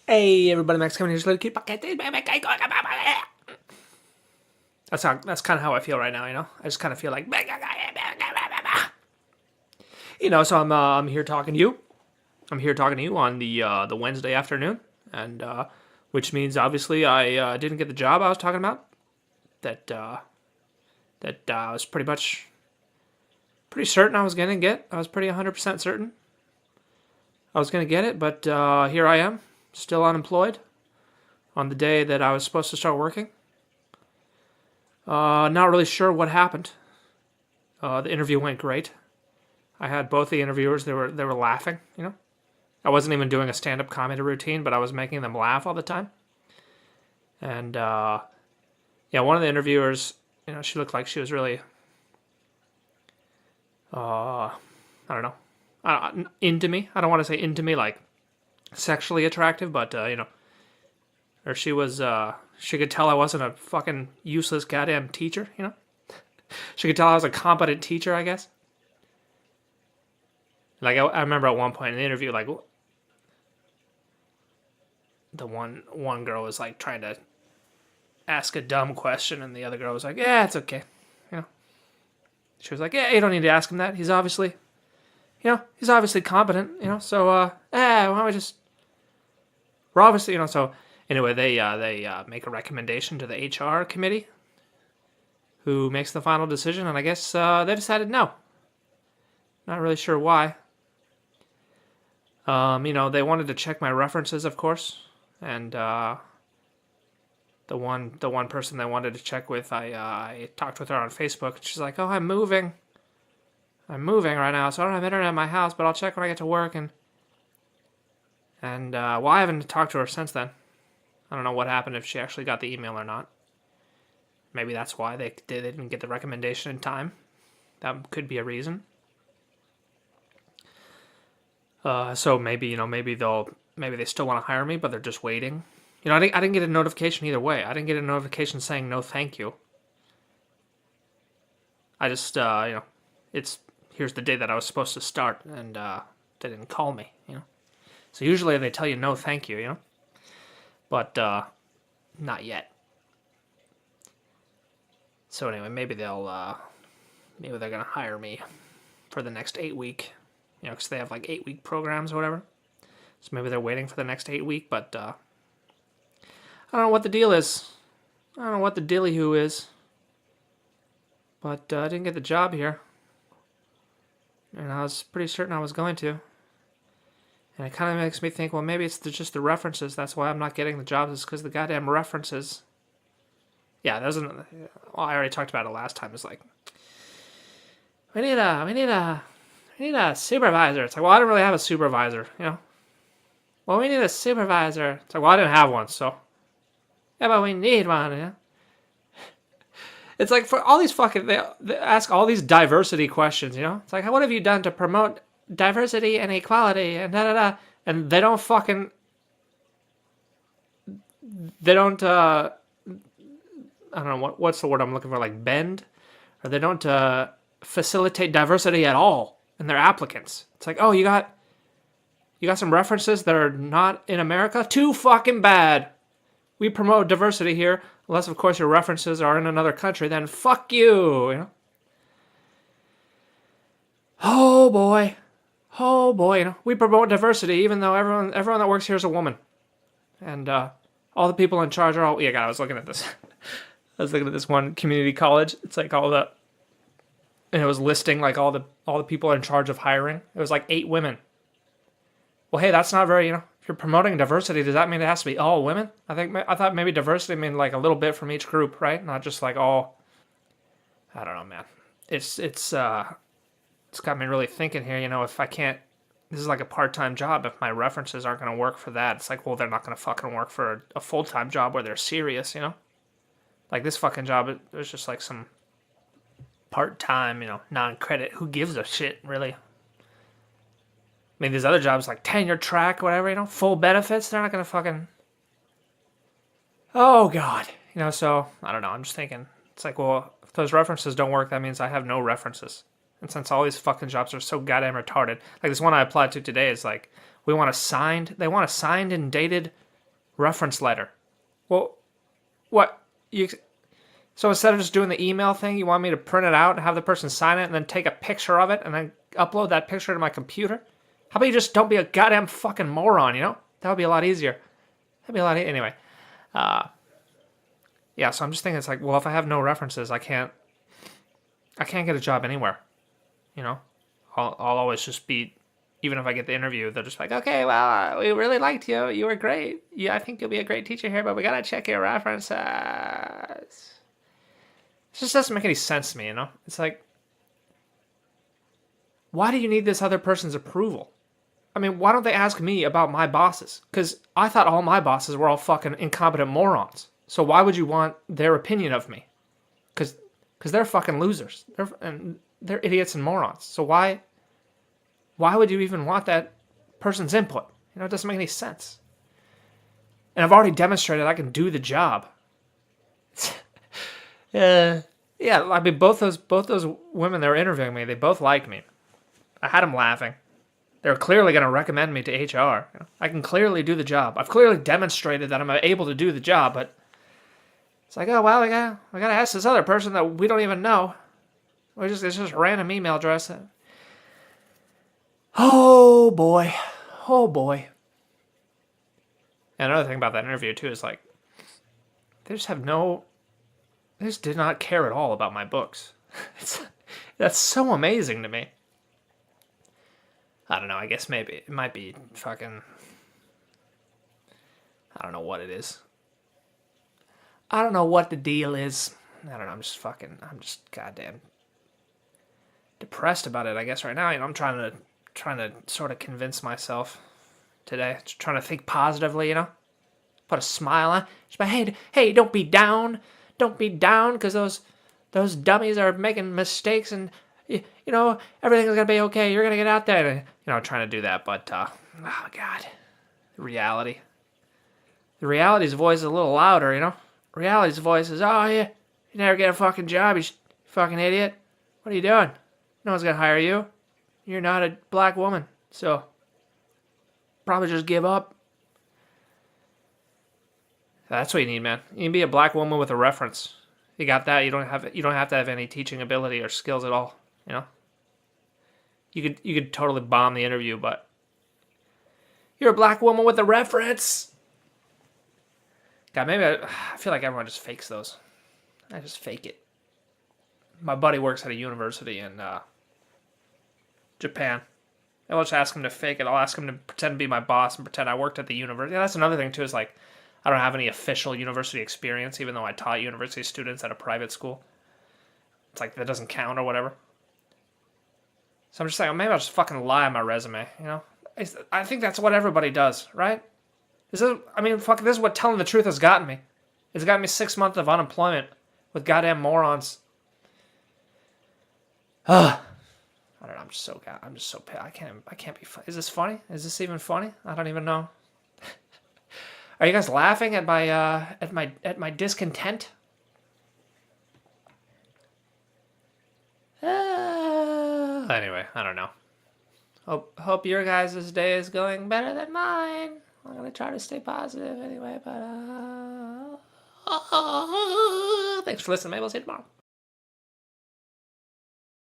Hey everybody, Max coming here. Just let it keep. That's kind of how I feel right now. I just kind of feel like, So I'm here talking to you. I'm here talking to you on the Wednesday afternoon, and which means obviously I didn't get the job I was talking about. That I was pretty certain I was gonna get. I was pretty 100% certain I was gonna get it, but here I am, still unemployed on the day that I was supposed to start working. Not really sure what happened. The interview went great. I had both the interviewers. They were laughing. I wasn't even doing a stand-up comedy routine, but I was making them laugh all the time. And yeah, one of the interviewers, she looked like she was really, I don't know, into me. I don't want to say into me like sexually attractive, but or she was. She could tell I wasn't a fucking useless goddamn teacher. She could tell I was a competent teacher, I guess. Like I remember at one point in the interview, like the one girl was like trying to ask a dumb question, and the other girl was like, "Yeah, it's okay." You know, she was like, "Yeah, you don't need to ask him that. He's obviously competent. So why don't we just? We're obviously, So anyway, they make a recommendation to the HR committee, who makes the final decision, and I guess they decided no. Not really sure why. They wanted to check my references, of course, and the one person they wanted to check with, I talked with her on Facebook, and she's like, "Oh, I'm moving right now, so I don't have internet in my house, but I'll check when I get to work." And well, I haven't talked to her since then. I don't know what happened, if she actually got the email or not. Maybe that's why they didn't get the recommendation in time. That could be a reason. So maybe maybe they still want to hire me, but they're just waiting. I didn't get a notification either way. I didn't get a notification saying no, thank you. I just it's here's the day that I was supposed to start, and they didn't call me. So usually they tell you no, thank you. But not yet. So anyway, maybe they're gonna hire me for the next 8 week. Because they have like 8 week programs or whatever. So maybe they're waiting for the next 8 week, but I don't know what the deal is. I don't know what the dilly-hoo is. But I didn't get the job here. And I was pretty certain I was going to. And it kind of makes me think, well, maybe it's just the references. That's why I'm not getting the jobs, is because the goddamn references. Yeah, well, I already talked about it last time. It's like, we need a supervisor. It's like, well, I don't really have a supervisor, Well, we need a supervisor. It's like, well, I didn't have one, so. Yeah, but we need one, It's like, for all these they ask all these diversity questions, It's like, what have you done to promote diversity and equality and da-da-da? And they don't, I don't know, what's the word I'm looking for, like bend? Or they don't facilitate diversity at all in their applicants. It's like, oh, you got some references that are not in America? Too fucking bad. We promote diversity here, unless of course your references are in another country, then fuck you, Oh boy. We promote diversity even though everyone that works here is a woman. And all the people in charge are all, yeah, God, I was looking at this. I was looking at this one community college. It's like and it was listing like all the people in charge of hiring. It was like 8 women. Well, hey, that's not very, if you're promoting diversity, does that mean it has to be all women? I thought maybe diversity meant like a little bit from each group, right? Not just like all. I don't know, man. It's got me really thinking here. If I can't, this is like a part-time job. If my references aren't going to work for that, it's like, well, they're not going to fucking work for a full-time job where they're serious, Like this fucking job, it was just like some part-time, non-credit. Who gives a shit, really? I mean, these other jobs like tenure track, whatever, full benefits. They're not gonna fucking. Oh God, So I don't know. I'm just thinking. It's like, well, if those references don't work, that means I have no references. And since all these fucking jobs are so goddamn retarded, like this one I applied to today is like, they want a signed and dated Reference letter. Well, what? So instead of just doing the email thing, you want me to print it out and have the person sign it and then take a picture of it and then upload that picture to my computer? How about you just don't be a goddamn fucking moron, you know? That would be a lot easier. That'd be a lot easier. Anyway. Yeah, so I'm just thinking, it's like, well, if I have no references, I can't get a job anywhere. You know? I'll always just be, even if I get the interview, they're just like, okay, well, we really liked you. You were great. Yeah, I think you'll be a great teacher here, but we gotta check your references. It just doesn't make any sense to me, you know? It's like, why do you need this other person's approval? I mean, why don't they ask me about my bosses? Because I thought all my bosses were all fucking incompetent morons. So why would you want their opinion of me? Because they're fucking losers. They're idiots and morons. So why would you even want that person's input? You know, it doesn't make any sense. And I've already demonstrated I can do the job. Yeah, I mean, both those women that were interviewing me, they both liked me. I had them laughing. They were clearly going to recommend me to HR. You know, I can clearly do the job. I've clearly demonstrated that I'm able to do the job, but it's like, oh, well, we gotta ask this other person that we don't even know. It's just a random email address. Oh, boy. Oh, boy. And another thing about that interview, too, is like, they just did not care at all about my books. That's so amazing to me. I don't know, I guess maybe it might be fucking, I don't know what it is. I don't know what the deal is. I don't know, I'm just goddamn depressed about it, I guess, right now. You know, I'm trying to sort of convince myself today. Just trying to think positively, you know? Put a smile on. Just like, hey, don't be down. Don't be down, because those dummies are making mistakes, and you know, everything's gonna be okay. You're gonna get out there. And, you know, trying to do that, but oh my god, the reality's voice is a little louder, you know. Reality's voice is, oh yeah, you never get a fucking job, you fucking idiot. What are you doing? No one's gonna hire you. You're not a black woman, so probably just give up. That's what you need, man. You can be a black woman with a reference. You got that. You don't have to have any teaching ability or skills at all. You know. You could totally bomb the interview, but you're a black woman with a reference. God, maybe I feel like everyone just fakes those. I just fake it. My buddy works at a university in Japan. I'll just ask him to fake it. I'll ask him to pretend to be my boss and pretend I worked at the university. Yeah, that's another thing too. Is like, I don't have any official university experience, even though I taught university students at a private school. It's like, that doesn't count or whatever. So I'm just like, maybe I'll just fucking lie on my resume, you know? I think that's what everybody does, right? This is what telling the truth has gotten me. It's gotten me 6 months of unemployment with goddamn morons. I don't know, I'm just so I can't be funny. Is this funny? Is this even funny? I don't even know. Are you guys laughing at my discontent? Anyway, I don't know. Hope your guys' day is going better than mine. I'm gonna try to stay positive anyway, but thanks for listening. Maybe I'll see you tomorrow.